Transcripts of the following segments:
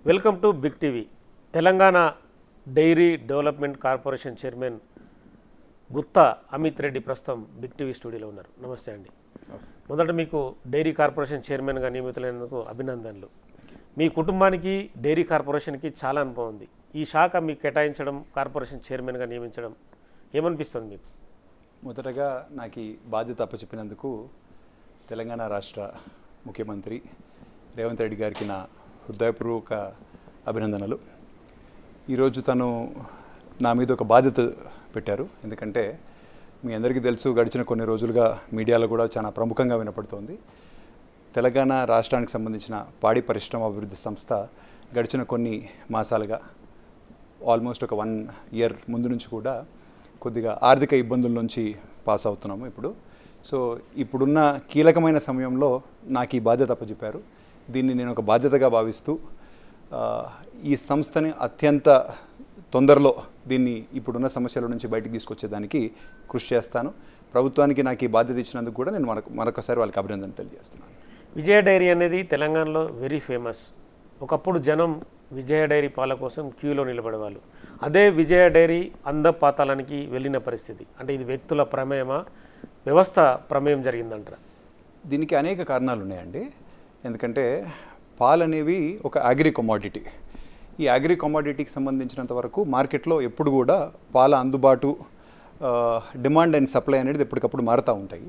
Welcome to big TV. Telangana dairy development corporation chairman Gutha Amith Reddy ప్రస్తుతం big TV స్టూడియోలో ఉన్నారు. నమస్తే అండి. మొదట మీకు డైరీ కార్పొరేషన్ చైర్మన్గా నియమితులైనందుకు అభినందనలు. మీ కుటుంబానికి డైరీ కార్పొరేషన్కి చాలా అనుభవం ఉంది. ఈ శాఖ మీకు కేటాయించడం, కార్పొరేషన్ చైర్మన్గా నియమించడం ఏమనిపిస్తుంది మీకు? మొదటగా నాకు ఈ బాధ్యత అప్పచెప్పినందుకు తెలంగాణ రాష్ట్ర ముఖ్యమంత్రి రేవంత్ రెడ్డి గారికి నా హృదయపూర్వక అభినందనలు. ఈరోజు తను నా మీద ఒక బాధ్యత పెట్టారు. ఎందుకంటే మీ అందరికీ తెలుసు, గడిచిన కొన్ని రోజులుగా మీడియాలో కూడా చాలా ప్రముఖంగా వినపడుతోంది. తెలంగాణ రాష్ట్రానికి సంబంధించిన పాడి పరిశ్రమ అభివృద్ధి సంస్థ గడిచిన కొన్ని మాసాలుగా ఆల్మోస్ట్ ఒక 1 year ముందు నుంచి కూడా కొద్దిగా ఆర్థిక ఇబ్బందుల నుంచి పాస్ అవుతున్నాము ఇప్పుడు. సో ఇప్పుడున్న కీలకమైన సమయంలో నాకు ఈ బాధ్యత అప్పచెప్పారు. దీన్ని నేను ఒక బాధ్యతగా భావిస్తూ ఈ సంస్థని అత్యంత తొందరలో దీన్ని ఇప్పుడున్న సమస్యల నుంచి బయటికి తీసుకొచ్చేదానికి కృషి చేస్తాను. ప్రభుత్వానికి నాకు ఈ బాధ్యత ఇచ్చినందుకు కూడా నేను మరొకసారి వాళ్ళకి అభినందన తెలియజేస్తున్నాను. విజయ డైరీ అనేది తెలంగాణలో వెరీ ఫేమస్. ఒకప్పుడు జనం విజయ డైరీ పాల కోసం క్యూలో నిలబడేవాళ్ళు. అదే విజయ డైరీ అందపాతాళానికి వెళ్ళిన పరిస్థితి. అంటే ఇది వ్యక్తుల ప్రమేయమా, వ్యవస్థ ప్రమేయం జరిగిందంటారా? దీనికి అనేక కారణాలు ఉన్నాయండి. ఎందుకంటే పాలు అనేవి ఒక అగ్రి కమోడిటీ. ఈ అగ్రి కమోడిటీకి సంబంధించినంత వరకు మార్కెట్లో ఎప్పుడు కూడా పాల అందుబాటు, డిమాండ్ అండ్ సప్లై అనేది ఎప్పటికప్పుడు మారుతూ ఉంటాయి.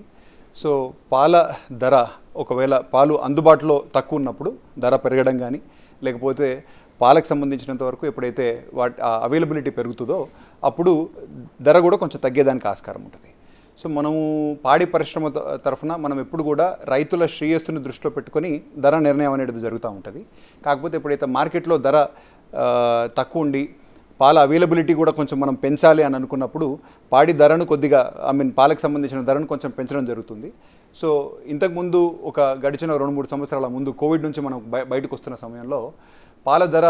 సో పాల ధర, ఒకవేళ పాలు అందుబాటులో తక్కువ ఉన్నప్పుడు ధర పెరగడం కానీ, లేకపోతే పాలకు సంబంధించినంత వరకు ఎప్పుడైతే అవైలబిలిటీ పెరుగుతుందో అప్పుడు ధర కూడా కొంచెం తగ్గేదానికి ఆస్కారం ఉంటుంది. సో మనము పాడి పరిశ్రమ తరఫున మనం ఎప్పుడు కూడా రైతుల శ్రేయస్సును దృష్టిలో పెట్టుకొని ధర నిర్ణయం అనేది జరుగుతూ ఉంటుంది. కాకపోతే ఎప్పుడైతే మార్కెట్లో ధర తక్కువ ఉండి పాల అవైలబిలిటీ కూడా కొంచెం మనం పెంచాలి అని అనుకున్నప్పుడు పాడి ధరను కొద్దిగా పాలకు సంబంధించిన ధరను కొంచెం పెంచడం జరుగుతుంది. సో ఇంతకుముందు ఒక గడిచిన 2-3 సంవత్సరాల ముందు కోవిడ్ నుంచి మనం బయటకు వస్తున్న సమయంలో పాల ధర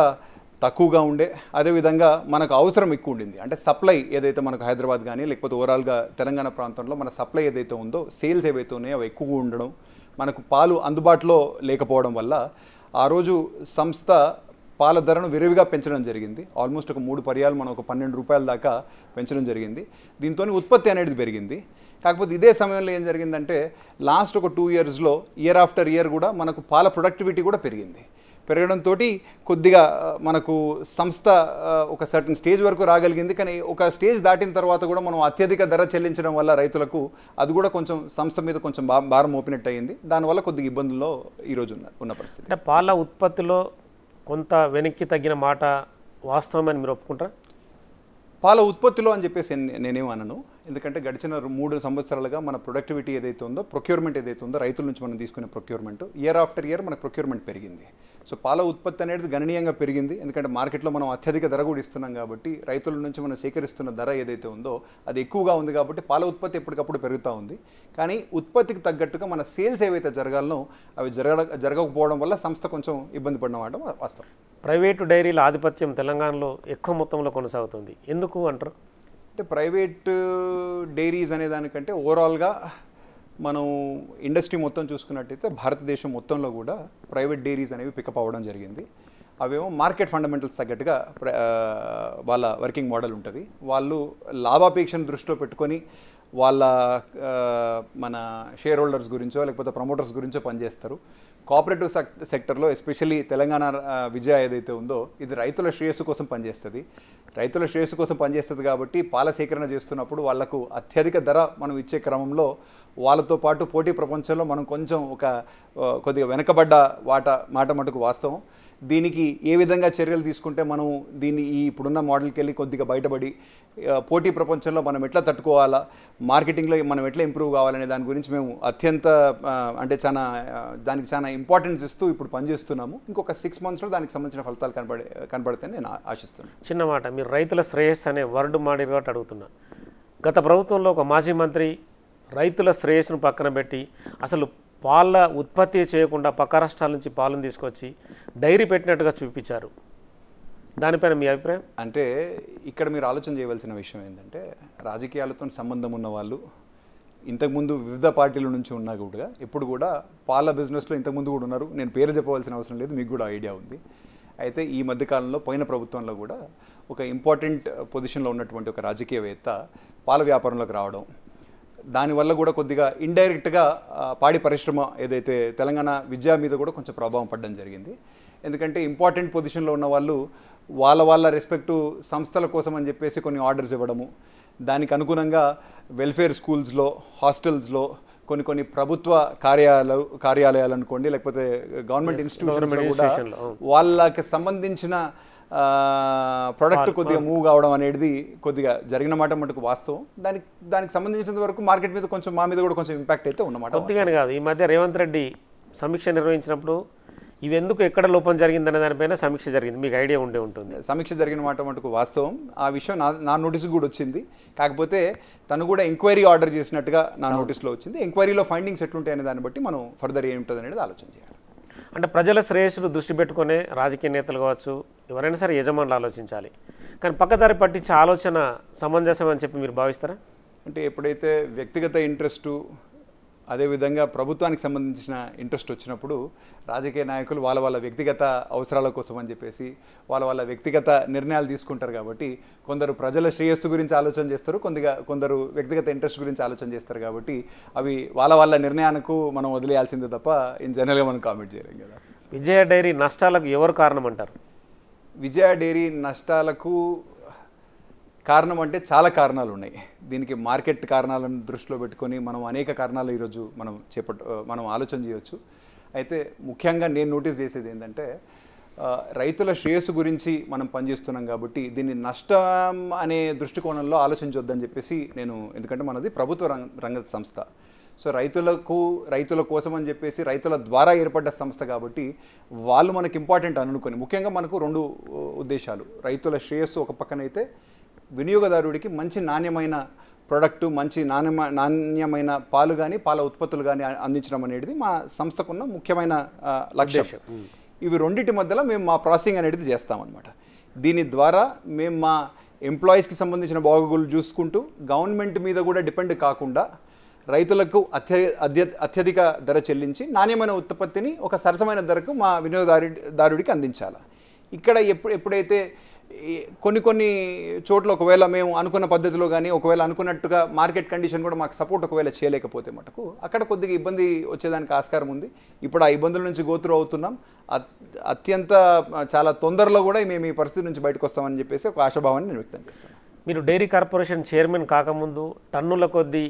తక్కువగా ఉండే, అదేవిధంగా మనకు అవసరం ఎక్కువ ఉండింది. అంటే సప్లై ఏదైతే మనకు హైదరాబాద్ కానీ లేకపోతే ఓవరాల్గా తెలంగాణ ప్రాంతంలో మన సప్లై ఏదైతే ఉందో, సేల్స్ ఏవైతే ఉన్నాయో అవి ఎక్కువగా ఉండడం, మనకు పాలు అందుబాటులో లేకపోవడం వల్ల ఆ రోజు సంస్థ పాల ధరను విరివిగా పెంచడం జరిగింది. ఆల్మోస్ట్ ఒక 3 పర్యాలు మనం ఒక 12 రూపాయల దాకా పెంచడం జరిగింది. దీంతో ఉత్పత్తి అనేది పెరిగింది. కాకపోతే ఇదే సమయంలో ఏం జరిగిందంటే లాస్ట్ ఒక 2 yearsలో ఇయర్ ఆఫ్టర్ ఇయర్ కూడా మనకు పాల ప్రొడక్టివిటీ కూడా పెరిగింది. పెరగడంతో కొద్దిగా మనకు సంస్థ ఒక సర్టన్ స్టేజ్ వరకు రాగలిగింది. కానీ ఒక స్టేజ్ దాటిన తర్వాత కూడా మనం అత్యధిక ధర చెల్లించడం వల్ల రైతులకు అది కూడా కొంచెం సంస్థ మీద కొంచెం భారం మోపినట్టు అయ్యింది. దానివల్ల కొద్దిగా ఇబ్బందుల్లో ఈరోజు ఉన్న పరిస్థితి. అంటే పాల ఉత్పత్తిలో కొంత వెనక్కి తగ్గిన మాట వాస్తవమని మీరు ఒప్పుకుంటారా? పాల ఉత్పత్తిలో అని చెప్పేసి నేనేం అనను. ఎందుకంటే గడిచిన 3 సంవత్సరాలుగా మన ప్రొడక్టివిటీ ఏదైతే ఉందో, ప్రొక్యూర్మెంట్ ఏదైతే ఉందో, రైతుల నుంచి మనం తీసుకునే ప్రొక్యూర్మెంట్ ఇయర్ ఆఫ్టర్ ఇయర్ మనకు ప్రొక్యూర్మెంట్ పెరిగింది. సో పాల ఉత్పత్తి అనేది గణనీయంగా పెరిగింది. ఎందుకంటే మార్కెట్లో మనం అత్యధిక ధర కూడా ఇస్తున్నాం కాబట్టి, రైతుల నుంచి మనం సేకరిస్తున్న ధర ఏదైతే ఉందో అది ఎక్కువగా ఉంది కాబట్టి పాల ఉత్పత్తి ఎప్పటికప్పుడు పెరుగుతూ ఉంది. కానీ ఉత్పత్తికి తగ్గట్టుగా మన సేల్స్ ఏవైతే జరగాలనో అవి జరగకపోవడం వల్ల సంస్థ కొంచెం ఇబ్బంది పడినమాట వాస్తవం. ప్రైవేటు డైరీల ఆధిపత్యం తెలంగాణలో ఎక్కువ మొత్తంలో కొనసాగుతుంది. ఎందుకు అంటారు? అంటే ప్రైవేట్ డైరీస్ అనే దానికంటే ఓవరాల్గా మనం ఇండస్ట్రీ మొత్తం చూసుకున్నట్టయితే భారతదేశం మొత్తంలో కూడా ప్రైవేట్ డైరీస్ అనేవి పికప్ అవ్వడం జరిగింది. అవేమో మార్కెట్ ఫండమెంటల్స్ తగ్గట్టుగా వాళ్ళ వర్కింగ్ మోడల్ ఉంటుంది. వాళ్ళు లాభాపేక్షను దృష్టిలో పెట్టుకొని వాళ్ళ మన షేర్ హోల్డర్స్ గురించో లేకపోతే ప్రమోటర్స్ గురించో పనిచేస్తారు. కోఆపరేటివ్ సెక్టర్లో ఎస్పెషల్లీ తెలంగాణ విజయ ఏదైతే ఉందో ఇది రైతుల శ్రేయస్సు కోసం పనిచేస్తుంది. రైతుల శ్రేయస్సు కోసం పనిచేస్తుంది కాబట్టి పాల సేకరణ చేస్తున్నప్పుడు వాళ్లకు అత్యధిక ధర మనం ఇచ్చే క్రమంలో వాళ్ళతో పాటు పోటీ ప్రపంచంలో మనం కొంచెం కొద్దిగా వెనకబడ్డ మాట మటుకు వాస్తవం. దీనికి ఏ విధంగా చర్యలు తీసుకుంటే మనం దీన్ని ఇప్పుడున్న మోడల్కి వెళ్ళి కొద్దిగా బయటపడి పోటీ ప్రపంచంలో మనం ఎట్లా తట్టుకోవాలా, మార్కెటింగ్లో మనం ఎట్లా ఇంప్రూవ్ కావాలనే దాని గురించి మేము అత్యంత అంటే దానికి చాలా ఇంపార్టెన్స్ ఇస్తూ ఇప్పుడు పనిచేస్తున్నాము. ఇంకొక 6 monthsలో దానికి సంబంధించిన ఫలితాలు కనబడతాయని నేను ఆశిస్తున్నాను. చిన్న మాట, మీరు రైతుల శ్రేయస్సు అనే వర్డ్ మాడిరు కాబట్టి అడుగుతున్నా. గత ప్రభుత్వంలో ఒక మాజీ మంత్రి రైతుల శ్రేయస్సును పక్కన పెట్టి అసలు పాల ఉత్పత్తి చేయకుండా పక్క రాష్ట్రాల నుంచి పాలను తీసుకొచ్చి డైరీ పెట్టినట్టుగా చూపించారు. దానిపైన మీ అభిప్రాయం? అంటే ఇక్కడ మీరు ఆలోచన చేయవలసిన విషయం ఏంటంటే, రాజకీయాలతో సంబంధం ఉన్న వాళ్ళు ఇంతకుముందు వివిధ పార్టీల నుంచి ఉన్నా కూడా ఎప్పుడు కూడా పాల బిజినెస్లో ఇంతకుముందు కూడా ఉన్నారు. నేను పేరు చెప్పవలసిన అవసరం లేదు, మీకు కూడా ఐడియా ఉంది. అయితే ఈ మధ్యకాలంలో పోయిన ప్రభుత్వంలో కూడా ఒక ఇంపార్టెంట్ పొజిషన్లో ఉన్నటువంటి ఒక రాజకీయవేత్త పాల వ్యాపారంలోకి రావడం, దానివల్ల కూడా కొద్దిగా ఇండైరెక్ట్గా పాడి పరిశ్రమ ఏదైతే తెలంగాణ విద్య మీద కూడా కొంచెం ప్రభావం పడడం జరిగింది. ఎందుకంటే ఇంపార్టెంట్ పొజిషన్లో ఉన్న వాళ్ళు వాళ్ళ రెస్పెక్టు సంస్థల కోసం అని చెప్పేసి కొన్ని ఆర్డర్స్ ఇవ్వడము, దానికి అనుగుణంగా వెల్ఫేర్ స్కూల్స్లో, హాస్టల్స్లో కొన్ని ప్రభుత్వ కార్యాలయాలు అనుకోండి, లేకపోతే గవర్నమెంట్ ఇన్స్టిట్యూషన్స్లో కూడా వాళ్ళకి సంబంధించిన ప్రొడక్ట్ కొద్దిగా మూవ్ కావడం అనేది కొద్దిగా జరిగిన మాట మటుకు వాస్తవం. దానికి సంబంధించినంత వరకు మార్కెట్ మీద కొంచెం మా మీద కూడా కొంచెం ఇంపాక్ట్ అయితే ఉన్నమాట. కొద్దిగానే కాదు, ఈ మధ్య రేవంత్ రెడ్డి సమీక్ష నిర్వహించినప్పుడు ఇవి ఎందుకు ఎక్కడ లోపం జరిగిందనే దానిపైన సమీక్ష జరిగింది, మీకు ఐడియా ఉండే ఉంటుంది. సమీక్ష జరిగిన మాట మటుకు వాస్తవం. ఆ విషయం నా నోటీస్కి కూడా వచ్చింది. కాకపోతే తను కూడా ఎంక్వైరీ ఆర్డర్ చేసినట్టుగా నా నోటీస్లో వచ్చింది. ఎంక్వైరీలో ఫైండింగ్స్ ఎట్లుంటాయనే దాన్ని బట్టి మనం ఫర్దర్ ఏముంటుంది అనేది ఆలోచన చేయాలి. అంటే ప్రజల శ్రేయస్సును దృష్టి పెట్టుకునే రాజకీయ నేతలు కావచ్చు, ఎవరైనా సరే యజమానులు ఆలోచించాలి. కానీ పక్కదారి పట్టించే ఆలోచన సమంజసం అని చెప్పి మీరు భావిస్తారా? అంటే ఎప్పుడైతే వ్యక్తిగత ఇంట్రెస్టు, అదేవిధంగా ప్రభుత్వానికి సంబంధించిన ఇంట్రెస్ట్ వచ్చినప్పుడు రాజకీయ నాయకులు వాళ్ళ వ్యక్తిగత అవసరాల కోసం అని చెప్పేసి వాళ్ళ వ్యక్తిగత నిర్ణయాలు తీసుకుంటారు. కాబట్టి కొందరు ప్రజల శ్రేయస్సు గురించి ఆలోచన చేస్తారు, కొందరు వ్యక్తిగత ఇంట్రెస్ట్ గురించి ఆలోచన చేస్తారు. కాబట్టి అవి వాళ్ళ నిర్ణయానికి మనం వదిలేయాల్సిందే తప్ప ఇన్ జనరల్గా మనం కామెంట్ చేయలేం కదా. విజయ డైరీ నష్టాలకు ఎవరు కారణం అంటారు? విజయ డైరీ నష్టాలకు కారణం అంటే చాలా కారణాలు ఉన్నాయి. దీనికి మార్కెట్ కారణాలను దృష్టిలో పెట్టుకొని మనం అనేక కారణాలు ఈరోజు మనం ఆలోచన చేయవచ్చు. అయితే ముఖ్యంగా నేను నోటీస్ చేసేది ఏంటంటే, రైతుల శ్రేయస్సు గురించి మనం పనిచేస్తున్నాం కాబట్టి దీన్ని నష్టం అనే దృష్టికోణంలో ఆలోచించొద్దని చెప్పేసి ఎందుకంటే మనది ప్రభుత్వ రంగ సంస్థ. సో రైతుల కోసం అని చెప్పేసి రైతుల ద్వారా ఏర్పడ్డ సంస్థ కాబట్టి వాళ్ళు మనకు ఇంపార్టెంట్ అనుకొని, ముఖ్యంగా మనకు రెండు ఉద్దేశాలు, రైతుల శ్రేయస్సు ఒక పక్కనైతే వినియోగదారుడికి మంచి నాణ్యమైన ప్రోడక్టు, మంచి నాణ్యమైన పాలు కానీ పాల ఉత్పత్తులు కానీ అందించడం అనేది మా సంస్థకున్న ముఖ్యమైన లక్ష్యం. ఇవి రెండింటి మధ్యలో మేము మా ప్రాసెసింగ్ అనేది చేస్తామన్నమాట. దీని ద్వారా మేము మా ఎంప్లాయీస్కి సంబంధించిన బాగోగులు చూసుకుంటూ గవర్నమెంట్ మీద కూడా డిపెండ్ కాకుండా రైతులకు అత్యధిక ధర చెల్లించి నాణ్యమైన ఉత్పత్తిని ఒక సరసమైన ధరకు మా వినియోగదారుడికి అందించాలి. ఇక్కడ ఎప్పుడైతే కొన్ని చోట్ల ఒకవేళ మేము అనుకున్న పద్ధతిలో కానీ ఒకవేళ అనుకున్నట్టుగా మార్కెట్ కండిషన్ కూడా మాకు సపోర్ట్ ఒకవేళ చేయలేకపోతే మటుకు అక్కడ కొద్దిగా ఇబ్బంది వచ్చేదానికి ఆస్కారం ఉంది. ఇప్పుడు ఆ ఇబ్బందుల నుంచి గోత్రు అవుతున్నాం. చాలా తొందరలో కూడా మేము ఈ పరిస్థితి నుంచి బయటకు వస్తామని చెప్పేసి ఒక ఆశాభావాన్ని నేను వ్యక్తం చేస్తాను. మీరు డైరీ కార్పొరేషన్ చైర్మన్ కాకముందు టన్నుల కొద్దీ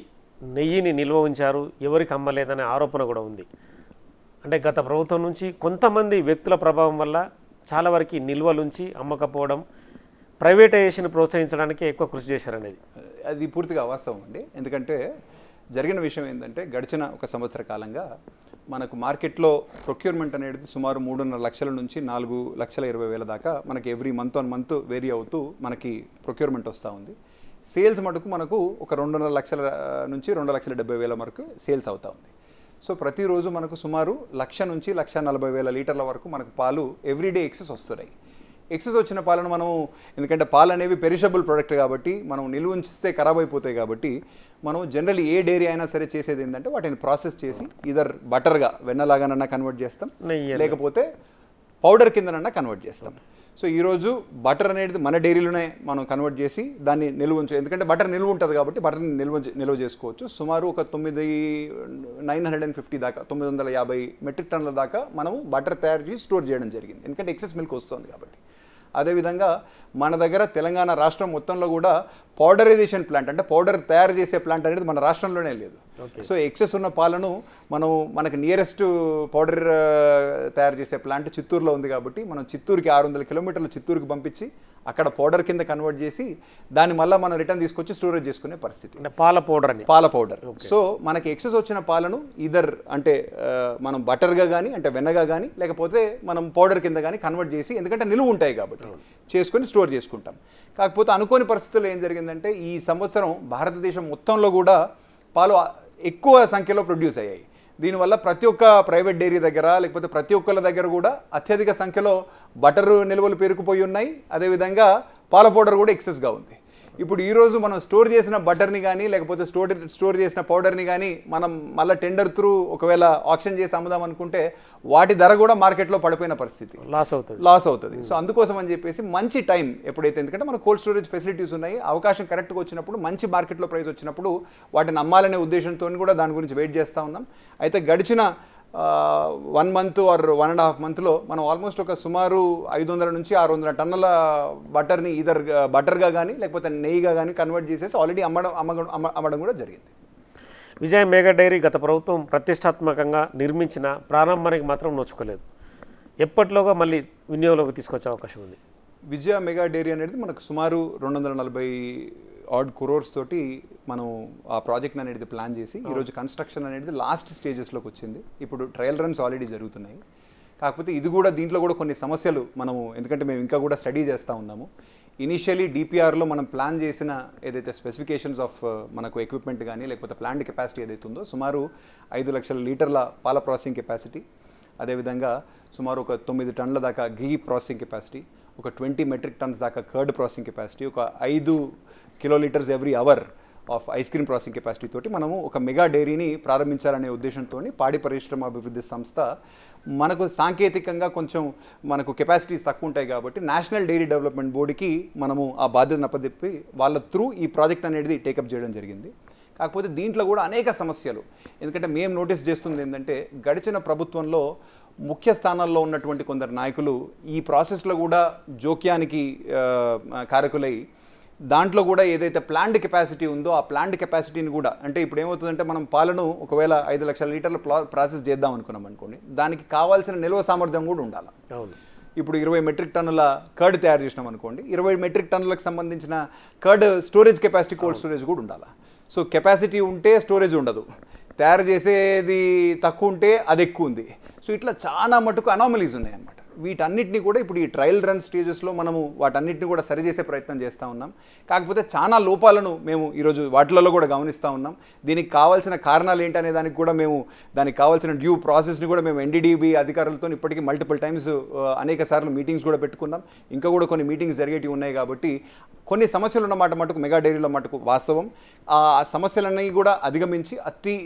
నెయ్యిని నిల్వ ఉంచారు, ఎవరికి అమ్మలేదనే ఆరోపణ కూడా ఉంది. అంటే గత ప్రభుత్వం నుంచి కొంతమంది వ్యక్తుల ప్రభావం వల్ల చాలా వరకు నిల్వలుంచి అమ్మకపోవడం, ప్రైవేటైజేషన్ ప్రోత్సహించడానికి ఎక్కువ కృషి చేశారనేది అది పూర్తిగా అవాస్తవం అండి. ఎందుకంటే జరిగిన విషయం ఏంటంటే, గడిచిన ఒక సంవత్సర కాలంగా మనకు మార్కెట్లో ప్రొక్యూర్మెంట్ అనేది సుమారు 3.5 లక్షల నుంచి 4,20,000 దాకా మనకి every month on month vary అవుతూ మనకి ప్రొక్యూర్మెంట్ వస్తూ ఉంది. సేల్స్ మటుకు మనకు ఒక 2.5 లక్షల నుంచి 2,70,000 వరకు సేల్స్ అవుతూ ఉంది. సో ప్రతిరోజు మనకు సుమారు 1,00,000 నుంచి 1,40,000 లీటర్ల వరకు మనకు పాలు ఎవ్రీడే ఎక్సెస్ వస్తున్నాయి. ఎక్సెస్ వచ్చిన పాలను మనం, ఎందుకంటే పాలు అనేవి పెరిషబుల్ ప్రోడక్ట్ కాబట్టి మనం నిల్వ ఉంచిస్తే ఖరాబ్ అయిపోతాయి కాబట్టి మనం జనరల్లీ ఏ డైరీ అయినా సరే చేసేది ఏంటంటే వాటిని ప్రాసెస్ చేసి ఇదర్ బటర్గా వెన్నలాగానన్నా కన్వర్ట్ చేస్తాం, లేకపోతే పౌడర్ కిందనన్నా కన్వర్ట్ చేస్తాం. సో ఈరోజు బటర్ అనేది మన డైరీలోనే మనం కన్వర్ట్ చేసి దాన్ని నిల్వ ఉంచు, ఎందుకంటే బటర్ నిల్వ ఉంటుంది కాబట్టి బటర్ని నిల్వ చేసుకోవచ్చు. సుమారు ఒక 950 దాకా 950 మెట్రిక్ టన్నుల దాకా మనము బటర్ తయారు చేసి స్టోర్ చేయడం జరిగింది, ఎందుకంటే ఎక్సెస్ మిల్క్ వస్తుంది కాబట్టి. అదేవిధంగా మన దగ్గర తెలంగాణ రాష్ట్రం మొత్తంలో కూడా పౌడరైజేషన్ ప్లాంట్, అంటే పౌడర్ తయారు చేసే ప్లాంట్ అనేది మన రాష్ట్రంలోనే లేదు. సో ఎక్సెస్ ఉన్న పాలను మనకు నియరెస్ట్ పౌడర్ తయారు చేసే ప్లాంట్ చిత్తూరులో ఉంది కాబట్టి మనం చిత్తూరుకి 600 కిలోమీటర్లు చిత్తూరుకి పంపించి అక్కడ పౌడర్ కింద కన్వర్ట్ చేసి దాన్ని మళ్ళీ మనం రిటర్న్ తీసుకొచ్చి స్టోరేజ్ చేసుకునే పరిస్థితి. పాల పౌడర్. సో మనకి ఎక్సెస్ వచ్చిన పాలను ఇదర్ అంటే మనం బటర్గా కానీ అంటే వెన్నగా కానీ లేకపోతే మనం పౌడర్ కింద కానీ కన్వర్ట్ చేసి, ఎందుకంటే నిలువ ఉంటాయి కాబట్టి చేసుకొని స్టోర్ చేసుకుంటాం. కాకపోతే అనుకోని పరిస్థితుల్లో ఏం జరిగిందంటే ఈ సంవత్సరం భారతదేశం మొత్తంలో కూడా పాలు ఎక్కువ సంఖ్యలో ప్రొడ్యూస్ అయ్యాయి. దీనివల్ల ప్రతి ఒక్క ప్రైవేట్ డైరీ దగ్గర లేకపోతే ప్రతి ఒక్కళ్ళ దగ్గర కూడా అత్యధిక సంఖ్యలో బటర్ నిల్వలు పేరుకుపోయి ఉన్నాయి. అదేవిధంగా పాల పౌడర్ కూడా ఎక్సెస్గా ఉంది. ఇప్పుడు ఈరోజు మనం స్టోర్ చేసిన బటర్ని కానీ లేకపోతే స్టోర్ చేసిన పౌడర్ని కానీ మనం మళ్ళీ టెండర్ త్రూ ఒకవేళ ఆక్షన్ చేసి అమ్ముదాం అనుకుంటే వాటి ధర కూడా మార్కెట్లో పడిపోయిన పరిస్థితి, లాస్ అవుతుంది. సో అందుకోసం అని చెప్పేసి మంచి టైం ఎప్పుడైతే, ఎందుకంటే మన కోల్డ్ స్టోరేజ్ ఫెసిలిటీస్ ఉన్నాయి, అవకాశం కరెక్ట్గా వచ్చినప్పుడు మంచి మార్కెట్లో ప్రైస్ వచ్చినప్పుడు వాటిని అమ్మాలనే ఉద్దేశంతో కూడా దాని గురించి వెయిట్ చేస్తూ ఉన్నాం. అయితే గడిచిన 1 మంత్ ఆర్ 1.5 మంత్లో మనం ఆల్మోస్ట్ ఒక సుమారు 500 నుంచి 600 టన్నుల బటర్ని ఈధర్ బటర్గా కానీ లేకపోతే నెయ్యిగా కానీ కన్వర్ట్ చేసేసి ఆల్రెడీ అమ్మడం కూడా జరిగింది. విజయ మెగా డైరీ గత ప్రభుత్వం ప్రతిష్టాత్మకంగా నిర్మించిన ప్రారంభానికి మాత్రం నోచుకోలేదు. ఎప్పటిలోగా మళ్ళీ వినియోగంలోకి తీసుకొచ్చే అవకాశం ఉంది? విజయ మెగా డైరీ అనేది మనకు సుమారు 240 ఆడ్ క్రోర్స్ తోటి మనం ఆ ప్రాజెక్ట్ అనేది ప్లాన్ చేసి ఈరోజు కన్స్ట్రక్షన్ అనేది లాస్ట్ స్టేజెస్లోకి వచ్చింది. ఇప్పుడు ట్రయల్ రన్స్ ఆల్రెడీ జరుగుతున్నాయి. కాకపోతే ఇది కూడా దీంట్లో కూడా కొన్ని సమస్యలు మనము, ఎందుకంటే మేము ఇంకా కూడా స్టడీ చేస్తూ ఉన్నాము. ఇనిషియలీ డిపిఆర్లో మనం ప్లాన్ చేసిన ఏదైతే స్పెసిఫికేషన్స్ ఆఫ్ మనకు ఎక్విప్మెంట్ కానీ లేకపోతే ప్లాంట్ కెపాసిటీ ఏదైతే ఉందో సుమారు 5 లక్షల లీటర్ల పాల ప్రాసెసింగ్ కెపాసిటీ, అదేవిధంగా సుమారు ఒక 9 టన్నుల దాకా ఘీ ప్రాసెసింగ్ కెపాసిటీ, ఒక 20 మెట్రిక్ టన్స్ దాకా కర్డ్ ప్రాసెసింగ్ కెపాసిటీ, ఒక 5 kilolitres every hour of ice cream processing capacity తోటి మనము ఒక మెగా డైరీని ప్రారంభించాలనే ఉద్దేశంతో పాడి పరిశ్రమ అభివృద్ధి సంస్థ మనకు సాంకేతికంగా కొంచెం మనకు కెపాసిటీస్ తక్కువ ఉంటాయి కాబట్టి నేషనల్ డైరీ డెవలప్మెంట్ బోర్డుకి మనము ఆ బాధ్యతను అప్పచెప్పి వాళ్ళ త్రూ ఈ ప్రాజెక్ట్ అనేది టేకప్ చేయడం జరిగింది. కాకపోతే దీంట్లో కూడా అనేక సమస్యలు, ఎందుకంటే మేము నోటీస్ చేస్తుంది ఏంటంటే గడిచిన ప్రభుత్వంలో ముఖ్య స్థానాల్లో ఉన్నటువంటి కొందరు నాయకులు ఈ ప్రాసెస్లో కూడా జోక్యానికి కారకులై దాంట్లో కూడా ఏదైతే ప్లాంట్ కెపాసిటీ ఉందో ఆ ప్లాంట్ కెపాసిటీని కూడా, అంటే ఇప్పుడు ఏమవుతుందంటే మనం పాలను ఒకవేళ 5 లక్షల లీటర్ల ప్రాసెస్ చేద్దాం అనుకున్నాం అనుకోండి, దానికి కావాల్సిన నిల్వ సామర్థ్యం కూడా ఉండాలి. ఇప్పుడు 20 మెట్రిక్ టన్నుల కర్డ్ తయారు చేసినాం అనుకోండి, 20 మెట్రిక్ టన్నులకు సంబంధించిన curd storage capacity, cold storage కూడా ఉండాలి. సో కెపాసిటీ ఉంటే స్టోరేజ్ ఉండదు, తయారు చేసేది తక్కువ ఉంటే అది ఎక్కువ ఉంది. సో ఇట్లా చాలా మటుకు అనామలీస్ ఉన్నాయన్నమాట. వీటన్నిటిని కూడా ఇప్పుడు ఈ ట్రయల్ రన్ స్టేజెస్లో మనము వాటన్నిటిని కూడా సరిచేసే ప్రయత్నం చేస్తూ ఉన్నాం. కాకపోతే చాలా లోపాలను మేము ఈరోజు వాటిలలో కూడా గమనిస్తూ ఉన్నాం. దీనికి కావాల్సిన కారణాలు ఏంటనే దానికి కూడా మేము దానికి కావాల్సిన డ్యూ ప్రాసెస్ని కూడా మేము ఎన్డీడీబీ అధికారులతో ఇప్పటికీ మల్టిపుల్ టైమ్స్ అనేక సార్లు మీటింగ్స్ కూడా పెట్టుకున్నాం. ఇంకా కూడా కొన్ని మీటింగ్స్ జరిగేటివి ఉన్నాయి. కాబట్టి కొన్ని సమస్యలు ఉన్నమాట మటుకు మెగా డైరీలో మటుకు వాస్తవం. ఆ సమస్యలన్నీ కూడా అధిగమించి అతి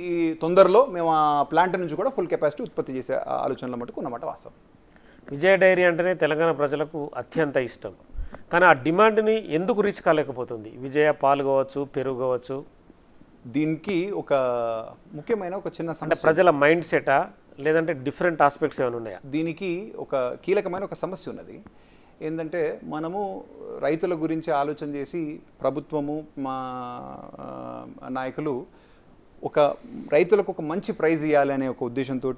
తొందరలో మేము ఆ ప్లాంట్ నుంచి కూడా ఫుల్ కెపాసిటీ ఉత్పత్తి చేసే ఆలోచనల మటుకు ఉన్నమాట వాస్తవం. విజయ డైరీ అంటేనే తెలంగాణ ప్రజలకు అత్యంత ఇష్టం. కానీ ఆ డిమాండ్ని ఎందుకు రీచ్ కాలేకపోతుంది? విజయ పాలు కావచ్చు, పెరుగు కావచ్చు, దీనికి ఒక ముఖ్యమైన ఒక చిన్న అంటే ప్రజల మైండ్ సెటా లేదంటే డిఫరెంట్ ఆస్పెక్ట్స్ ఏమైనా ఉన్నాయా? దీనికి ఒక కీలకమైన ఒక సమస్య ఉన్నది. ఏంటంటే మనము రైతుల గురించి ఆలోచన చేసి ప్రభుత్వము మా నాయకులు ఒక రైతులకు ఒక మంచి ప్రైజ్ ఇవ్వాలి అనే ఒక ఉద్దేశంతో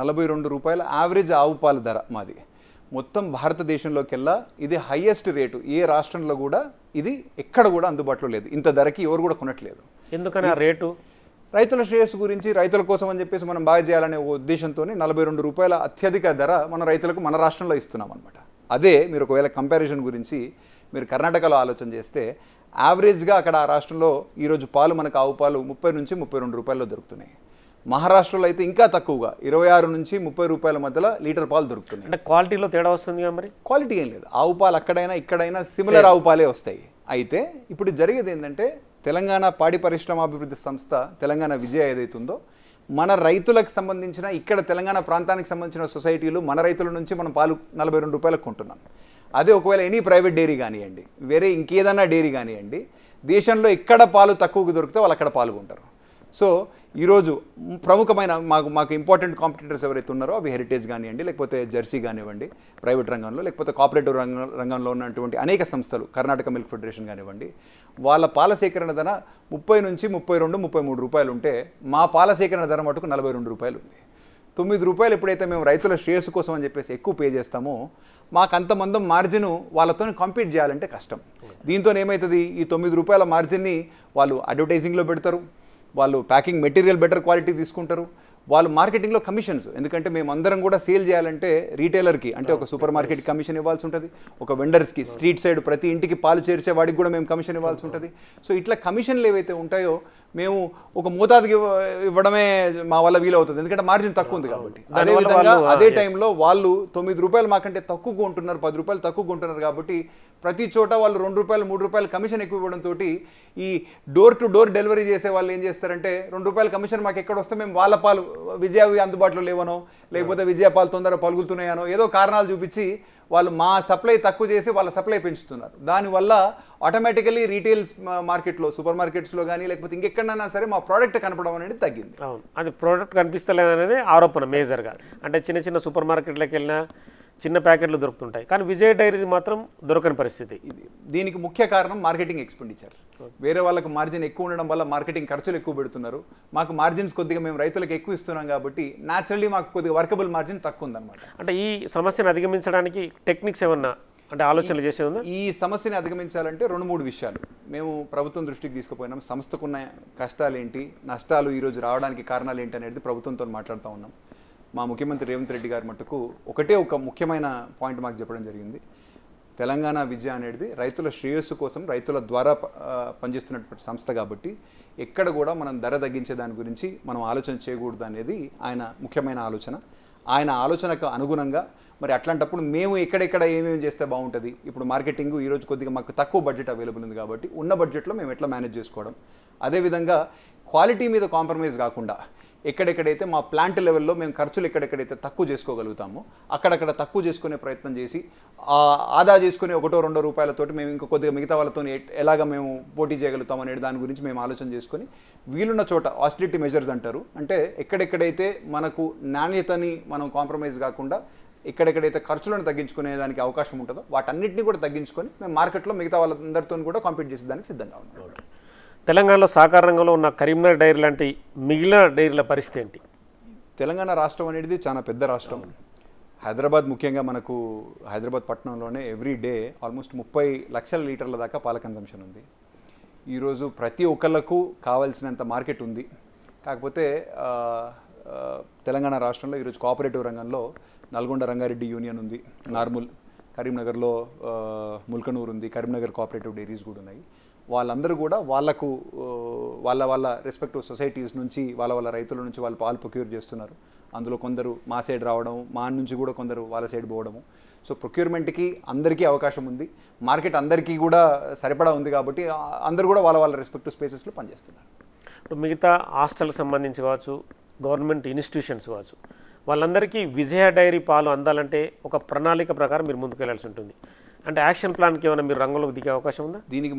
42 రూపాయల యావరేజ్ ఆవు పాల ధర మాది. మొత్తం భారతదేశంలోకెల్లా ఇది హైయెస్ట్ రేటు. ఏ రాష్ట్రంలో కూడా ఇది ఎక్కడ కూడా అందుబాటులో లేదు. ఇంత ధరకి ఎవరు కూడా కొనట్లేదు. ఎందుకని ఆ రేటు? రైతుల శ్రేయస్సు గురించి, రైతుల కోసం అని చెప్పేసి మనం బాగా చేయాలనే ఉద్దేశంతో 42 రూపాయల అత్యధిక ధర మన రైతులకు మన రాష్ట్రంలో ఇస్తున్నాం అనమాట. అదే మీరు ఒకవేళ కంపారిజన్ గురించి మీరు కర్ణాటకలో ఆలోచన చేస్తే యావరేజ్గా అక్కడ ఆ రాష్ట్రంలో ఈరోజు పాలు మనకు ఆవు పాలు 30 నుంచి 32 రూపాయల్లో దొరుకుతున్నాయి. మహారాష్ట్రలో అయితే ఇంకా తక్కువగా 26 నుంచి 30 రూపాయల మధ్యలో లీటర్ పాలు దొరుకుతున్నాయి. అంటే క్వాలిటీలో తేడా వస్తుంది. మరి క్వాలిటీ ఏం లేదు, ఆవు పాలు అక్కడైనా ఇక్కడైనా సిమిలర్ ఆవు పాలే వస్తాయి. అయితే ఇప్పుడు జరిగేది ఏంటంటే తెలంగాణ పాడి పరిశ్రమ అభివృద్ధి సంస్థ తెలంగాణ విజయ ఏదైతే ఉందో మన రైతులకు సంబంధించిన ఇక్కడ తెలంగాణ ప్రాంతానికి సంబంధించిన సొసైటీలు మన రైతుల నుంచి మనం పాలు 42 రూపాయలకు కొంటున్నాం. అదే ఒకవేళ ఎనీ ప్రైవేట్ డైరీ కానివ్వండి, వేరే ఇంకేదన్నా డైరీ కానివ్వండి, దేశంలో ఎక్కడ పాలు తక్కువకు దొరికితే వాళ్ళు అక్కడ పాల్గొంటారు. సో ఈరోజు ప్రముఖమైన మాకు ఇంపార్టెంట్ కాంపిటీటర్స్ ఎవరైతే ఉన్నారో అవి హెరిటేజ్ కానివ్వండి, లేకపోతే జెర్సీ కానివ్వండి ప్రైవేట్ రంగంలో, లేకపోతే కోఆపరేటివ్ రంగంలో ఉన్నటువంటి అనేక సంస్థలు, కర్ణాటక మిల్క్ ఫెడరేషన్ కానివ్వండి, వాళ్ళ పాల సేకరణ ధర 30 నుంచి 32, 33 రూపాయలు ఉంటే మా పాల సేకరణ ధర మటుకు 42 రూపాయలు ఉంది. 9 రూపాయలు ఎప్పుడైతే మేము రైతుల శ్రేయస్సు కోసం అని చెప్పేసి ఎక్కువ పే చేస్తామో మాకు అంతమంది మార్జిన్ వాళ్ళతో కాంపీట్ చేయాలంటే కష్టం. దీంతో ఏమవుతుంది, ఈ 9 రూపాయల మార్జిన్ని వాళ్ళు అడ్వర్టైజింగ్లో పెడతారు, వాళ్ళు ప్యాకింగ్ మెటీరియల్ బెటర్ క్వాలిటీ తీసుకుంటారు, వాళ్ళు మార్కెటింగ్లో కమిషన్స్. ఎందుకంటే మేము అందరం కూడా సేల్ చేయాలంటే రీటైలర్కి అంటే ఒక సూపర్ మార్కెట్కి కమిషన్ ఇవ్వాల్సి ఉంటుంది, ఒక వెండర్స్కి స్ట్రీట్ సైడ్ ప్రతి ఇంటికి పాలు చేర్చే వాడికి కూడా మేము కమిషన్ ఇవ్వాల్సి ఉంటుంది. సో ఇట్లా కమిషన్లు ఏవైతే ఉంటాయో మేము ఒక మోతాదుకి ఇవ్వడమే మా వల్ల వీలవుతుంది, ఎందుకంటే మార్జిన్ తక్కువ ఉంది కాబట్టి. అదేవిధంగా అదే టైంలో వాళ్ళు 9 రూపాయలు మాకంటే తక్కువ కొంటున్నారు, 10 రూపాయలు తక్కువ కొంటున్నారు కాబట్టి ప్రతి చోట వాళ్ళు 2 రూపాయలు 3 రూపాయలు కమిషన్ ఎక్కువ ఇవ్వడంతో ఈ డోర్ టు డోర్ డెలివరీ చేసే వాళ్ళు ఏం చేస్తారంటే 2 రూపాయల కమిషన్ మాకు ఎక్కడ వస్తే మేము వాళ్ళ పాలు విజయవి అందుబాటులో లేవనో, లేకపోతే విజయ పాలు తొందరగా పలుకుతున్నాయనో ఏదో కారణాలు చూపించి వాళ్ళు మా సప్లై తక్కువ చేసి వాళ్ళ సప్లై పెంచుతున్నారు. దానివల్ల ఆటోమేటికలీ రీటైల్ మార్కెట్లో, సూపర్ మార్కెట్స్లో కానీ లేకపోతే ఇంకెక్కడైనా సరే మా ప్రోడక్ట్ కనపడడం అనేది తగ్గింది. అవును, అది ప్రోడక్ట్ కనిపిస్తలేదు అనేది ఆరోపణ మేజర్గా. అంటే చిన్న చిన్న సూపర్ మార్కెట్లకు వెళ్ళినా చిన్న ప్యాకెట్లు దొరుకుతుంటాయి, కానీ విజయ డైరీది మాత్రం దొరకని పరిస్థితి. దీనికి ముఖ్య కారణం మార్కెటింగ్ ఎక్స్పెండిచర్. వేరే వాళ్ళకి మార్జిన్ ఎక్కువ ఉండడం వల్ల మార్కెటింగ్ ఖర్చులు ఎక్కువ పెడుతున్నారు. మాకు మార్జిన్స్ కొద్దిగా మేము రైతులకు ఎక్కువ ఇస్తున్నాం కాబట్టి న్యాచురల్లీ మాకు కొద్దిగా వర్కబుల్ మార్జిన్ తక్కువ ఉందన్నమాట. అంటే ఈ సమస్యను అధిగమించడానికి టెక్నిక్స్ ఏమన్నా అంటే ఆలోచనలు చేసే ఉందా? ఈ సమస్యని అధిగమించాలంటే 2-3 విషయాలు మేము ప్రభుత్వం దృష్టికి తీసుకుపోయినాం. సంస్థకున్న కష్టాలు ఏంటి, నష్టాలు ఈరోజు రావడానికి కారణాలు ఏంటి అనేది ప్రభుత్వంతో మాట్లాడుతూ ఉన్నాం. మా ముఖ్యమంత్రి రేవంత్ రెడ్డి గారి మట్టుకు ఒక ముఖ్యమైన పాయింట్ మాకు చెప్పడం జరిగింది. తెలంగాణ విద్య అనేది రైతుల శ్రేయస్సు కోసం రైతుల ద్వారా పనిచేస్తున్నటువంటి సంస్థ కాబట్టి ఎక్కడ కూడా మనం ధర తగ్గించే దాని గురించి మనం ఆలోచన చేయకూడదు అనేది ఆయన ముఖ్యమైన ఆలోచన. ఆయన ఆలోచనకు అనుగుణంగా మరి అట్లాంటప్పుడు మేము ఎక్కడెక్కడ ఏమేమి చేస్తే బాగుంటుంది. ఇప్పుడు మార్కెటింగ్ ఈరోజు కొద్దిగా మాకు తక్కువ బడ్జెట్ అవైలబుల్ ఉంది కాబట్టి ఉన్న బడ్జెట్లో మేము ఎట్లా మేనేజ్ చేసుకోవడం, అదేవిధంగా క్వాలిటీ మీద కాంప్రమైజ్ కాకుండా ఎక్కడెక్కడైతే మా ప్లాంట్ లెవెల్లో మేము ఖర్చులు ఎక్కడెక్కడైతే తక్కువ చేసుకోగలుగుతామో అక్కడక్కడ తక్కువ చేసుకునే ప్రయత్నం చేసి ఆదా చేసుకునే 1-2 రూపాయలతోటి మేము ఇంకా కొద్దిగా మిగతా వాళ్ళతో ఎలాగ మేము పోటీ చేయగలుగుతాం అనే దాని గురించి మేము ఆలోచన చేసుకొని వీలున్న చోట ఆస్టిలిటీ మెజర్స్ అంటారు, అంటే ఎక్కడెక్కడైతే మనకు నాణ్యతని మనం కాంప్రమైజ్ కాకుండా ఎక్కడెక్కడైతే ఖర్చులను తగ్గించుకునే దానికి అవకాశం ఉంటుందో వాటన్నిటిని కూడా తగ్గించుకొని మేము మార్కెట్లో మిగతా వాళ్ళందరితో కూడా కాంపీట్ చేసేదానికి సిద్ధంగా ఉన్నాం. తెలంగాణలో సహకార రంగంలో ఉన్న కరీంనగర్ డైరీ లాంటి మిగిలిన డైరీల పరిస్థితి ఏంటి? తెలంగాణ రాష్ట్రం అనేది చాలా పెద్ద రాష్ట్రం. హైదరాబాద్ ముఖ్యంగా మనకు హైదరాబాద్ పట్టణంలోనే ఎవ్రీ డే ఆల్మోస్ట్ 30 లక్షల లీటర్ల దాకా పాల కన్సంప్షన్ ఉంది. ఈరోజు ప్రతి ఒక్కళ్ళకు కావాల్సినంత మార్కెట్ ఉంది. కాకపోతే తెలంగాణ రాష్ట్రంలో ఈరోజు కోఆపరేటివ్ రంగంలో నల్గొండ రంగారెడ్డి యూనియన్ ఉంది, నార్మల్, కరీంనగర్లో ముల్కనూరు ఉంది, కరీంనగర్ కోఆపరేటివ్ డైరీస్ కూడా ఉన్నాయి. వాళ్ళందరూ కూడా వాళ్ళకు వాళ్ళ రెస్పెక్టివ్ సొసైటీస్ నుంచి వాళ్ళ రైతుల నుంచి వాళ్ళు పాలు ప్రొక్యూర్ చేస్తున్నారు. అందులో కొందరు మా సైడ్ రావడం, మా నుంచి కూడా కొందరు వాళ్ళ సైడ్ పోవడము. సో ప్రొక్యూర్మెంట్కి అందరికీ అవకాశం ఉంది, మార్కెట్ అందరికీ కూడా సరిపడా ఉంది కాబట్టి అందరూ కూడా వాళ్ళ రెస్పెక్టివ్ స్పేసెస్లో పనిచేస్తున్నారు. ఇప్పుడు మిగతా హాస్టల్కి సంబంధించి కావచ్చు, గవర్నమెంట్ ఇన్స్టిట్యూషన్స్ కావచ్చు, వాళ్ళందరికీ విజయ డైరీ పాలు అందాలంటే ఒక ప్రణాళిక ప్రకారం మీరు ముందుకెళ్లాల్సి ఉంటుంది. అంటే యాక్షన్ ప్లాన్కి ఏమైనా మీరు రంగంలోకి దిగే అవకాశం ఉందా? దీనికి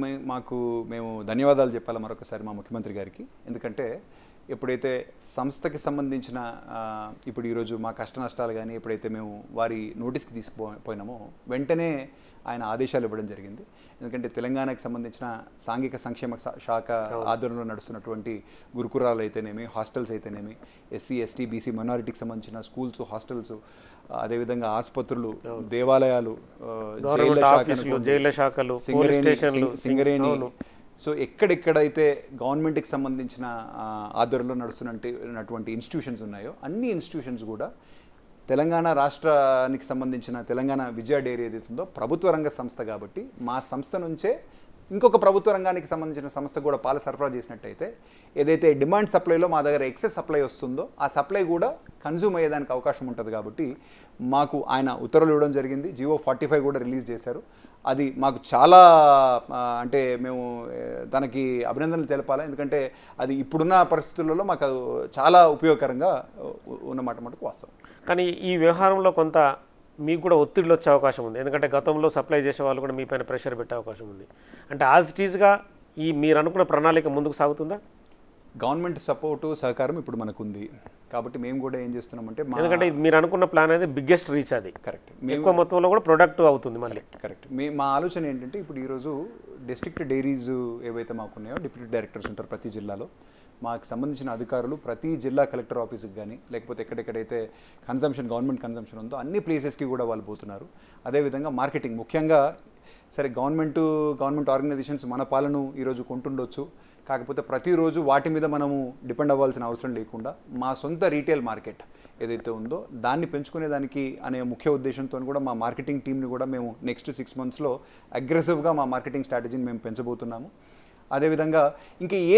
మేము ధన్యవాదాలు చెప్పాలి మరొకసారి మా ముఖ్యమంత్రి గారికి. ఎందుకంటే ఎప్పుడైతే సంస్థకి సంబంధించిన ఇప్పుడు ఈరోజు మా కష్ట నష్టాలు కానీ ఎప్పుడైతే మేము వారి నోటీస్కి తీసుకుపోయినామో వెంటనే ఆయన ఆదేశాలు ఇవ్వడం జరిగింది. ఎందుకంటే తెలంగాణకి సంబంధించిన సాంఘిక సంక్షేమ శాఖ ఆధ్వర్యంలో నడుస్తున్నటువంటి గురుకులాలు అయితేనేమి, హాస్టల్స్ అయితేనేమి, ఎస్సీ ఎస్టీ బీసీ మైనారిటీకి సంబంధించిన స్కూల్స్, హాస్టల్స్, అదేవిధంగా ఆసుపత్రులు, దేవాలయాలు, జైళ్ళ శాఖలు, సింగరేణి, సో ఎక్కడెక్కడైతే గవర్నమెంట్కి సంబంధించిన ఆధ్వర్యంలో నడుస్తున్నటువంటి ఇన్స్టిట్యూషన్స్ ఉన్నాయో అన్ని ఇన్స్టిట్యూషన్స్ కూడా తెలంగాణ రాష్ట్రానికి సంబంధించిన తెలంగాణ విజయ డైరీ ఏదైతే ఉందో ప్రభుత్వ రంగ సంస్థ కాబట్టి మా సంస్థ నుంచే ఇంకొక ప్రభుత్వ రంగానికి సంబంధించిన సంస్థ కూడా పాలు సరఫరా చేసినట్టయితే ఏదైతే డిమాండ్ సప్లైలో మా దగ్గర ఎక్సెస్ సప్లై వస్తుందో ఆ సప్లై కూడా కన్జ్యూమ్ అయ్యేదానికి అవకాశం ఉంటుంది. కాబట్టి మాకు ఆయన ఉత్తర్వులు ఇవ్వడం జరిగింది. జియో 45 కూడా రిలీజ్ చేశారు. అది మాకు చాలా అంటే మేము తనకి అభినందనలు తెలపాలి. ఎందుకంటే అది ఇప్పుడున్న పరిస్థితులలో మాకు చాలా ఉపయోగకరంగా ఉన్నమాట మటుకు వాస్తవం. కానీ ఈ వ్యవహారంలో కొంత మీకు కూడా ఒత్తిడిలో వచ్చే అవకాశం ఉంది. ఎందుకంటే గతంలో సప్లై చేసే వాళ్ళు కూడా మీ పైన ప్రెషర్ పెట్టే అవకాశం ఉంది. అంటే యాజ్ ఇట్ ఈజ్గా ఈ మీరు అనుకున్న ప్రణాళిక ముందుకు సాగుతుందా? గవర్నమెంట్ సపోర్టు సహకారం ఇప్పుడు మనకు ఉంది కాబట్టి మేము కూడా ఏం చేస్తున్నామంటే ఎందుకంటే మీరు అనుకున్న ప్లాన్ అనేది బిగ్గెస్ట్ రీచ్, అది కరెక్ట్, ఎక్కువ మొత్తంలో కూడా ప్రొడక్ట్ అవుతుంది మళ్ళీ. కరెక్ట్. మా ఆలోచన ఏంటంటే ఇప్పుడు ఈరోజు డిస్ట్రిక్ట్ డైరీస్ ఏవైతే మాకు ఉన్నాయో డిప్యూటీ డైరెక్టర్స్ ఉంటారు ప్రతి జిల్లాలో. మాకు సంబంధించిన అధికారులు ప్రతి జిల్లా కలెక్టర్ ఆఫీస్కి కానీ లేకపోతే ఎక్కడెక్కడైతే గవర్నమెంట్ కన్సంప్షన్ ఉందో అన్ని ప్లేసెస్కి కూడా వాళ్ళు పోతున్నారు. అదేవిధంగా మార్కెటింగ్ ముఖ్యంగా సరే గవర్నమెంట్ ఆర్గనైజేషన్స్ మన పాలను ఈరోజు కొంటుండొచ్చు, కాకపోతే ప్రతిరోజు వాటి మీద మనము డిపెండ్ అవ్వాల్సిన అవసరం లేకుండా మా సొంత రీటైల్ మార్కెట్ ఏదైతే ఉందో దాన్ని పెంచుకునేదానికి అనే ముఖ్య ఉద్దేశంతో కూడా మా మార్కెటింగ్ టీమ్ని కూడా మేము నెక్స్ట్ 6 monthsలో అగ్రెసివ్గా మా మార్కెటింగ్ స్ట్రాటజీని మేము పెంచబోతున్నాము. అదేవిధంగా ఇంకా ఏ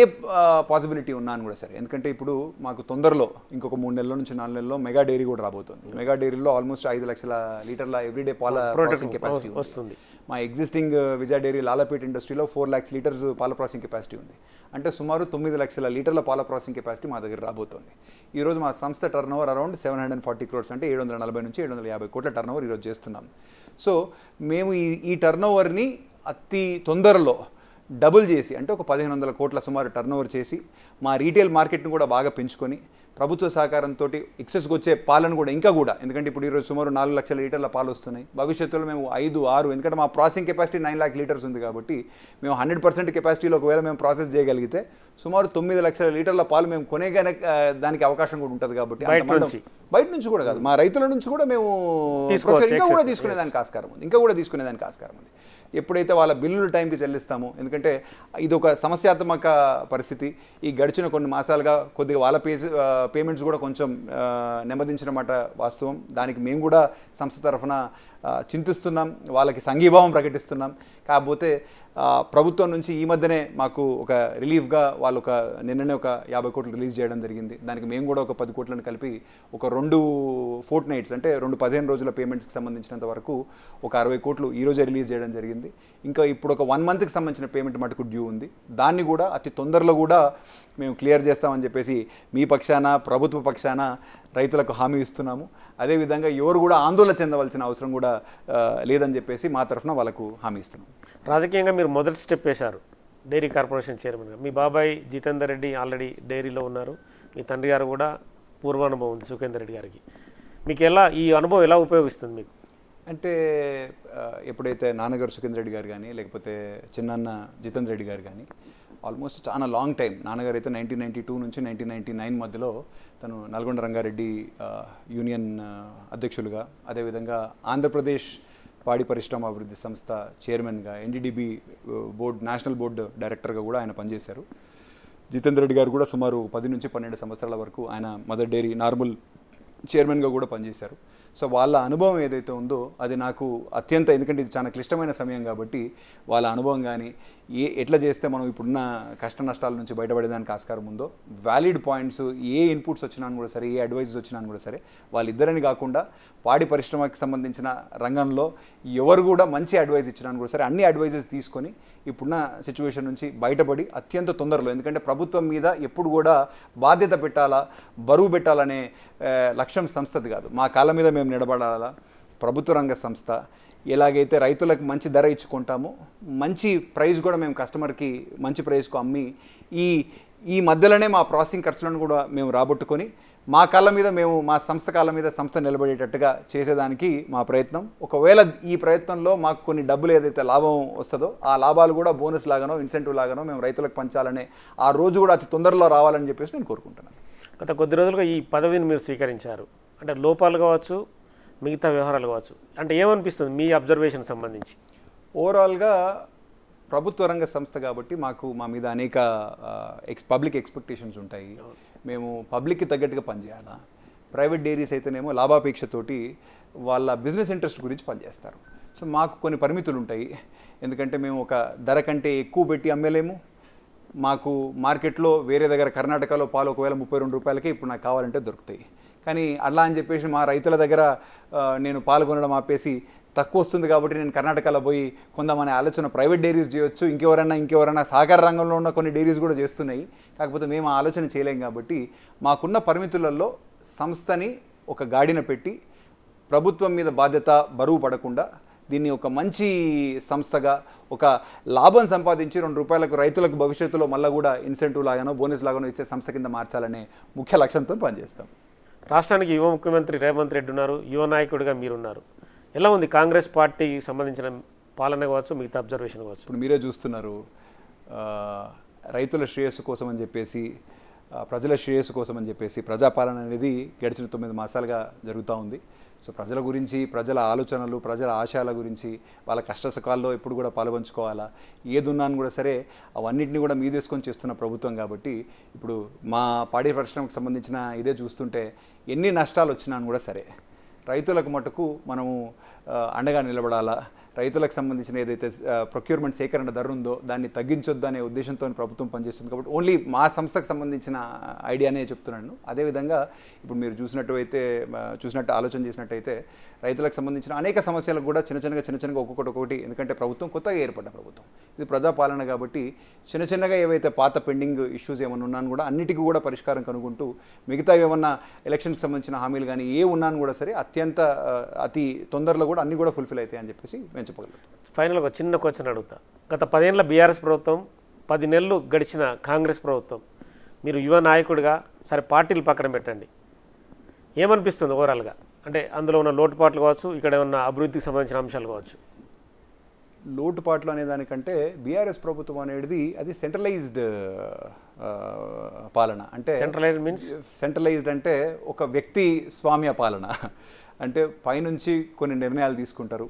పాసిబిలిటీ ఉన్నా అని కూడా సరే, ఎందుకంటే ఇప్పుడు మాకు తొందరలో ఇంకొక 3 నెలల నుంచి 4 నెలల్లో మెగా డైరీ కూడా రాబోతుంది. మెగా డైరీలో ఆల్మోస్ట్ 5 లక్షల లీటర్ల ఎవ్రీడే పాల ప్రాసెసింగ్ కెపాసిటీ వస్తుంది. మా ఎగ్జిస్టింగ్ విజయ డైరీ లాలాపేట్ ఇండస్ట్రీలో 4 lakhs లీటర్స్ పాల ప్రాసెసింగ్ కెపాసిటీ ఉంది. అంటే సుమారు 9 లక్షల లీటర్ల పాల ప్రాసెసింగ్ కెపాసిటీ మా దగ్గర రాబోతోంది. ఈరోజు మా సంస్థ టర్నోవర్ అరౌండ్ 740 crores, అంటే 740 నుంచి 750 కోట్ల టర్నోవర్ ఈరోజు చేస్తున్నాం. సో మేము ఈ టర్నోవర్ని అతి తొందరలో డబుల్ చేసి, అంటే ఒక 1500 కోట్ల సుమారు టర్నోవర్ చేసి మా రీటైల్ మార్కెట్ని కూడా బాగా పెంచుకొని ప్రభుత్వ సహకారంతో ఎక్సెస్కి వచ్చే పాలను కూడా ఇంకా కూడా, ఎందుకంటే ఇప్పుడు ఈరోజు సుమారు 4 లక్షల లీటర్ల పాలు వస్తున్నాయి. భవిష్యత్తులో మేము 5, 6, ఎందుకంటే మా ప్రాసెసింగ్ కెపాసిటీ 9 lakh లీటర్స్ ఉంది కాబట్టి మేము 100% కెపాసిటీలో ఒకవేళ మేము ప్రాసెస్ చేయగలిగితే సుమారు 9 లక్షల లీటర్ల పాలు మేము కొనేగానే దానికి అవకాశం కూడా ఉంటుంది. కాబట్టి బయట నుంచి కూడా కాదు, మా రైతుల నుంచి కూడా మేము ఇంకా కూడా తీసుకునేదానికి ఆస్కారం ఉంది. ఎప్పుడైతే వాళ్ళ బిల్లులు టైంకి చెల్లిస్తామో, ఎందుకంటే ఇది ఒక సమస్యాత్మక పరిస్థితి. ఈ గడిచిన కొన్ని మాసాలుగా కొద్దిగా వాళ్ళ పేమెంట్స్ కూడా కొంచెం నెమ్మదించిన మాట వాస్తవం. దానికి మేము కూడా సంస్థ తరఫున చింతిస్తున్నాం, వాళ్ళకి సంఘీభావం ప్రకటిస్తున్నాం. కాకపోతే ప్రభుత్వం నుంచి ఈ మధ్యనే మాకు ఒక రిలీఫ్గా వాళ్ళు నిన్ననే ఒక 50 కోట్లు రిలీజ్ చేయడం జరిగింది. దానికి మేము కూడా ఒక 10 కోట్లను కలిపి ఒక 2 fortnights, అంటే 2 15 రోజుల పేమెంట్స్కి సంబంధించినంత వరకు ఒక 60 కోట్లు ఈరోజే రిలీజ్ చేయడం జరిగింది. ఇంకా ఇప్పుడు ఒక 1 monthకి సంబంధించిన పేమెంట్ మటుకు డ్యూ ఉంది. దాన్ని కూడా అతి తొందరలో కూడా మేము క్లియర్ చేస్తామని చెప్పేసి మీ పక్షాన, ప్రభుత్వ పక్షాన రైతులకు హామీ ఇస్తున్నాము. అదేవిధంగా ఎవరు కూడా ఆందోళన చెందవలసిన అవసరం కూడా లేదని చెప్పేసి మా తరఫున వాళ్ళకు హామీ ఇస్తున్నాం. రాజకీయంగా మీరు మొదటి స్టెప్ వేశారు డైరీ కార్పొరేషన్ చైర్మన్గా. మీ బాబాయ్ జితేందర్ రెడ్డి ఆల్రెడీ డైరీలో ఉన్నారు, మీ తండ్రి గారు కూడా పూర్వానుభవం ఉంది సుఖేందర్ రెడ్డి గారికి. మీకు ఈ అనుభవం ఎలా ఉపయోగిస్తుంది మీకు? అంటే ఎప్పుడైతే నాన్నగారు సుఖేందర్ రెడ్డి గారు కానీ, లేకపోతే చిన్నాన్న జితేందర్ రెడ్డి గారు కానీ ఆల్మోస్ట్ చాలా లాంగ్ టైం, నాన్నగారు అయితే 1992 నుంచి 1999 మధ్యలో తను నల్గొండ రంగారెడ్డి యూనియన్ అధ్యక్షులుగా, అదేవిధంగా ఆంధ్రప్రదేశ్ పాడి పరిశ్రమ అభివృద్ధి సంస్థ చైర్మన్గా, ఎన్డీడీబీ బోర్డు నేషనల్ బోర్డు డైరెక్టర్గా కూడా ఆయన పనిచేశారు. జితేందర్ రెడ్డి గారు కూడా సుమారు 10 నుంచి 12 సంవత్సరాల వరకు ఆయన మదర్ డైరీ నార్మల్ చైర్మన్గా కూడా పనిచేశారు. సో వాళ్ళ అనుభవం ఏదైతే ఉందో అది నాకు అత్యంత, ఎందుకంటే ఇది చాలా క్లిష్టమైన సమయం కాబట్టి వాళ్ళ అనుభవం కానీ ఎట్లా చేస్తే మనం ఇప్పుడున్న కష్ట నష్టాల నుంచి బయటపడేదానికి ఆస్కారం ఉందో, వ్యాలిడ్ పాయింట్స్, ఏ ఇన్పుట్స్ వచ్చినా కూడా సరే, ఏ అడ్వైజెస్ వచ్చినా కూడా సరే, వాళ్ళిద్దరని కాకుండా పాడి పరిశ్రమకి సంబంధించిన రంగంలో ఎవరు కూడా మంచి అడ్వైజ్ ఇచ్చినా కూడా సరే, అన్ని అడ్వైజెస్ తీసుకొని ఇప్పుడున్న సిచ్యువేషన్ నుంచి బయటపడి అత్యంత తొందరలో, ఎందుకంటే ప్రభుత్వం మీద ఎప్పుడు కూడా బాధ్యత పెట్టాలా, బరువు పెట్టాలనే లక్ష్యం సంస్థది కాదు. మా కాళ్ళ మీద మేము నిలబడాలా. ప్రభుత్వ రంగ సంస్థ ఎలాగైతే రైతులకు మంచి ధర ఇచ్చుకుంటామో, మంచి ప్రైస్ కూడా మేము కస్టమర్కి మంచి ప్రైస్కు అమ్మి ఈ మధ్యలోనే మా ప్రాసెసింగ్ ఖర్చులను కూడా మేము రాబట్టుకొని మా కాళ్ళ మీద మేము, మా సంస్థ కాళ్ళ మీద సంస్థ నిలబడేటట్టుగా చేసేదానికి మా ప్రయత్నం. ఒకవేళ ఈ ప్రయత్నంలో మాకు కొన్ని డబ్బులు ఏదైతే లాభం వస్తుందో ఆ లాభాలు కూడా బోనస్ లాగానో ఇన్సెంటివ్ లాగానో మేము రైతులకు పంచాలనే ఆ రోజు కూడా అతి తొందరలో రావాలని చెప్పేసి నేను కోరుకుంటున్నాను. గత కొద్ది రోజులుగా ఈ పదవిని మీరు స్వీకరించారు, అంటే లోపాలు కావచ్చు, మిగతా వ్యవహారాలు కావచ్చు, అంటే ఏమనిపిస్తుంది మీ అబ్జర్వేషన్ సంబంధించి? ఓవరాల్గా ప్రభుత్వ రంగ సంస్థ కాబట్టి మా మీద అనేక పబ్లిక్ ఎక్స్పెక్టేషన్స్ ఉంటాయి. మేము పబ్లిక్కి తగ్గట్టుగా పనిచేయాలా. ప్రైవేట్ డైరీస్ అయితేనేమో లాభాపేక్షతోటి వాళ్ళ బిజినెస్ ఇంట్రెస్ట్ గురించి పనిచేస్తారు. సో మాకు కొన్ని పరిమితులు ఉంటాయి, ఎందుకంటే మేము ఒక ధర కంటే ఎక్కువ పెట్టి అమ్మలేము. మాకు మార్కెట్లో వేరే దగ్గర కర్ణాటకలో పాలు ఒకవేళ 32 రూపాయలకే ఇప్పుడు నాకు కావాలంటే దొరుకుతాయి. కానీ అలా అని చెప్పేసి మా రైతుల దగ్గర నేను పాలు కొనడం ఆపేసి తక్కువ వస్తుంది కాబట్టి నేను కర్ణాటకలో పోయి కొందామనే ఆలోచన ప్రైవేట్ డైరీస్ చేయొచ్చు, ఇంకెవరైనా సహకార రంగంలో ఉన్న కొన్ని డైరీస్ కూడా చేస్తున్నాయి. కాకపోతే మేము ఆలోచన చేయలేం కాబట్టి మాకున్న పరిమితులలో సంస్థని ఒక గాడిన పెట్టి ప్రభుత్వం మీద బాధ్యత బరువు పడకుండా దీన్ని ఒక మంచి సంస్థగా ఒక లాభం సంపాదించి 2 రూపాయలకు రైతులకు భవిష్యత్తులో మళ్ళీ కూడా ఇన్సెంటివ్ లాగానో బోనస్ లాగానో ఇచ్చే సంస్థ కింద మార్చాలనే ముఖ్య లక్ష్యంతో పనిచేస్తాం. రాష్ట్రానికి యువ ముఖ్యమంత్రి రేవంత్ రెడ్డి ఉన్నారు, యువ నాయకుడిగా మీరున్నారు. ఎలా ఉంది కాంగ్రెస్ పార్టీకి సంబంధించిన పాలన కావచ్చు, మిగతా అబ్జర్వేషన్ కావచ్చు? ఇప్పుడు మీరే చూస్తున్నారు, రైతుల శ్రేయస్సు కోసం అని చెప్పేసి, ప్రజల శ్రేయస్సు కోసం అని చెప్పేసి ప్రజాపాలన అనేది గడిచిన 9 మాసాలుగా జరుగుతూ ఉంది. సో ప్రజల గురించి, ప్రజల ఆలోచనలు, ప్రజల ఆశయాల గురించి, వాళ్ళ కష్టసుఖాల్లో ఎప్పుడు కూడా పాలుపంచుకోవాలా, ఏదున్నాను కూడా సరే అవన్నింటినీ కూడా మీదేసుకొని చేస్తున్న ప్రభుత్వం కాబట్టి ఇప్పుడు మా పాడి పరిశ్రమకు సంబంధించిన ఇదే చూస్తుంటే ఎన్ని నష్టాలు వచ్చినాను కూడా సరే రైతులకు మటుకు మనము అండగా నిలబడాలా, రైతులకు సంబంధించిన ఏదైతే ప్రొక్యూర్మెంట్ సేకరణ ధర ఉందో దాన్ని తగ్గించొద్దు అనే ఉద్దేశంతో ప్రభుత్వం పనిచేస్తుంది. కాబట్టి ఓన్లీ మా సంస్థకు సంబంధించిన ఐడియానే చెప్తున్నాను. అదేవిధంగా ఇప్పుడు మీరు చూసినట్టు ఆలోచన చేసినట్టయితే రైతులకు సంబంధించిన అనేక సమస్యలకు కూడా చిన్న చిన్నగా ఒక్కొక్కటి, ఎందుకంటే ప్రభుత్వం కొత్తగా ఏర్పడ్డ ప్రభుత్వం, ఇది ప్రజాపాలన కాబట్టి చిన్నగా ఏవైతే పాత పెండింగ్ ఇష్యూస్ ఏమైనా ఉన్నాను కూడా అన్నిటికీ కూడా పరిష్కారం కనుగొంటూ మిగతా ఏమన్నా ఎలక్షన్కి సంబంధించిన హామీలు కానీ ఏ ఉన్నాను కూడా సరే అతి తొందరలో కూడా అన్నీ కూడా ఫుల్ఫిల్ అవుతాయి అని చెప్పేసి మేము చెప్పగలుగుతాం. ఫైనల్గా ఒక చిన్న క్వశ్చన్ అడుగుతా. గత 10 ఏళ్ల బీఆర్ఎస్ ప్రభుత్వం, 10 నెలలు గడిచిన కాంగ్రెస్ ప్రభుత్వం, మీరు యువ నాయకుడిగా సరే పార్టీలు పక్కన పెట్టండి, ఏమనిపిస్తుంది ఓవరాల్గా? అంటే అందులో ఉన్న లోటుపాట్లు కావచ్చు, ఇక్కడ ఉన్న అభివృద్ధికి సంబంధించిన అంశాలు కావచ్చు. లోటుపాట్లు అనే దానికంటే బీఆర్ఎస్ ప్రభుత్వం అనేది అది సెంట్రలైజ్డ్ పాలన. అంటే సెంట్రలైజ్డ్ అంటే ఒక వ్యక్తి స్వామ్య పాలన. అంటే పైనుంచి కొన్ని నిర్ణయాలు తీసుకుంటారు,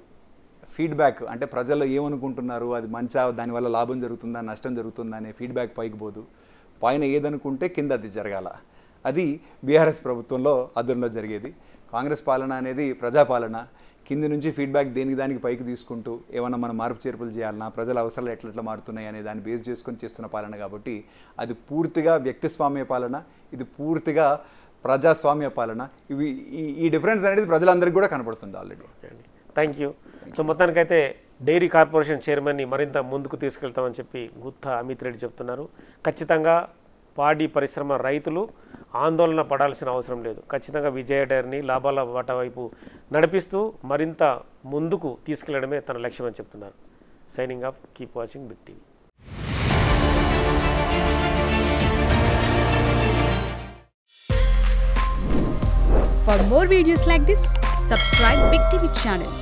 ఫీడ్బ్యాక్ అంటే ప్రజలు ఏమనుకుంటున్నారు, అది మంచా, దానివల్ల లాభం జరుగుతుందా నష్టం జరుగుతుందా అనే ఫీడ్బ్యాక్ పైకి పోదు, పైన ఏదనుకుంటే కింద అది జరగాల. అది బీఆర్ఎస్ ప్రభుత్వంలో అదురులో జరిగేది. కాంగ్రెస్ పాలన అనేది ప్రజాపాలన, కింది నుంచి ఫీడ్బ్యాక్ దానికి పైకి తీసుకుంటూ ఏమన్నా మనం మార్పు చేర్పులు చేయాలన్నా, ప్రజల అవసరాలు ఎట్లా మారుతున్నాయి అనే దాన్ని బేస్ చేసుకొని చేస్తున్న పాలన కాబట్టి అది పూర్తిగా వ్యక్తిస్వామ్య పాలన, ఇది పూర్తిగా ప్రజాస్వామ్య పాలన. ఈ డిఫరెన్స్ అనేది ప్రజలందరికీ కూడా కనపడుతుంది ఆల్రెడీ. Thank you. సో మొత్తానికైతే డైరీ కార్పొరేషన్ చైర్మన్ని మరింత ముందుకు తీసుకెళ్తామని చెప్పి గుత్తా అమిత్ రెడ్డి చెప్తున్నారు. ఖచ్చితంగా పాడి పరిశ్రమ రైతులు ఆందోళన పడాల్సిన అవసరం లేదు. ఖచ్చితంగా విజయ డైరీని లాభాల బాట వైపు నడిపిస్తూ మరింత ముందుకు తీసుకెళ్లడమే తన లక్ష్యం అని చెప్తున్నారు. Signing off, keep watching big TV. For more videos like this, subscribe Big TV channel.